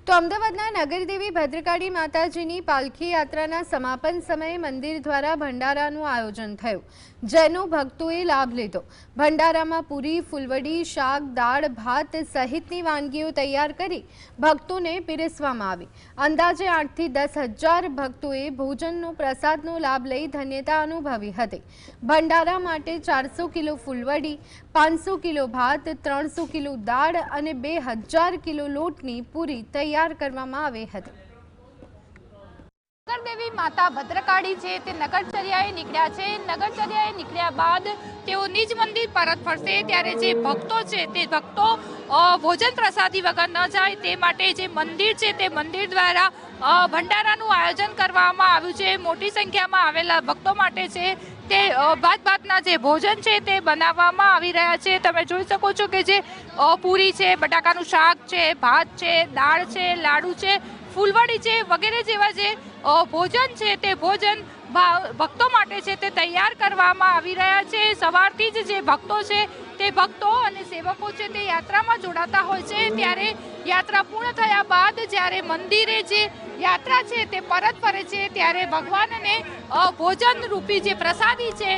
તો અમદાવાદના નગરદેવી ભદ્રકાળી માતાજીની પાલખી યાત્રાના સમાપન સમયે મંદિર દ્વારા ભંડારાનું આયોજન થયું, જેનો ભક્તોએ લાભ લીધો। ભંડારામાં પૂરી, ફૂલવડી, શાક, દાળ, ભાત સહિતની વાનગીઓ તૈયાર કરી ભક્તોને પીરસવામાં આવી। અંદાજે 8 થી 10 હજાર ભક્તોએ ભોજનનો પ્રસાદનો લાભ લઈ ધન્યતા અનુભવી હતી। ભંડારા માટે 400 કિલો ફૂલવડી, 500 કિલો ભાત, 300 કિલો દાળ અને 2000 કિલો લોટની પૂરી તૈયાર કરવામાં આવી હતી। નગરદેવી માતા ભદ્રકાળી છે તે નગરચર્યાએ નીકળ્યા છે। નગરચર્યાએ નીકળ્યા બાદ તેઓ નિજ મંદિર પરત ફરશે, ત્યારે જે ભક્તો છે તે ભક્તો ભોજન પ્રસાદી વગર ન જાય તે માટે જે મંદિર છે તે મંદિર દ્વારા ભંડારાનું આયોજન કરવામાં આવ્યું છે। મોટી સંખ્યામાં આવેલા ભક્તો માટે છે તે ભાતના જે ભોજન છે તે બનાવવામાં આવી રહ્યા છે। તમે જોઈ શકો છો કે જે પૂરી છે, બટાકાનું શાક છે, ભાત છે, દાળ છે, લાડુ છે, ફૂલવડી છે વગેરે જેવા જે ભોજન છે તે ભોજન ભક્તો માટે છે તે તૈયાર કરવામાં આવી રહ્યા છે। સવારથી જ જે ભક્તો છે તે ભક્તો અને સેવકો છે તે યાત્રામાં જોડાતા હોય છે, ત્યારે યાત્રા પૂર્ણ થયા બાદ જ્યારે મંદિરે જે યાત્રા છે તે પરત ફરે છે ત્યારે ભગવાનને ભોજન રૂપી જે પ્રસાદી છે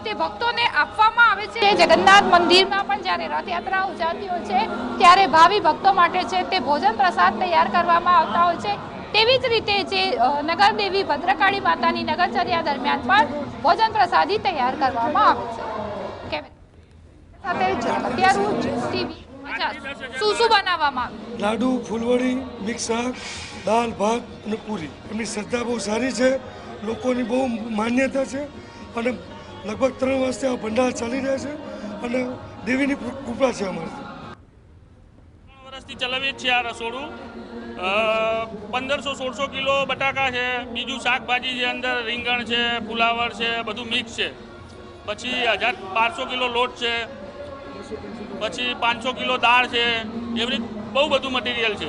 તે ભક્તોને આપવામાં આવે છે। જગન્નાથ મંદિરમાં પણ જ્યારે રથયાત્રા ઉજવતી હોય છે ત્યારે ભાવિ ભક્તો માટે છે તે ભોજન પ્રસાદ તૈયાર કરવામાં આવતા હોય છે। તેવી જ રીતે જે નગરદેવી ભદ્રકાળી માતાની નગરચર્યા દરમિયાન પણ ભોજન પ્રસાદી તૈયાર કરવામાં આવે છે। શું બનાવવામાં આવે? લાડુ, ફૂલવડી, મિક્સ શાક, દાળ, ભાત અને પૂરી। એમની શ્રદ્ધા બહુ સારી છે, લોકોની બહુ માન્યતા છે અને લગભગ 3 વર્ષથી આ ભંડાર ચાલી રહ્યા છે અને દેવીની કૃપા છે અમારી। 3 વર્ષથી ચલાવીએ છીએ આ રસોડું। 1500-1600 કિલો બટાકા છે, બીજું શાકભાજી છે, અંદર રીંગણ છે, ફુલાવર છે, બધું મિક્સ છે। પછી 1200 કિલો લોટ છે, પછી 500 કિલો દાળ છે, એવી બહુ બધું મટીરિયલ છે।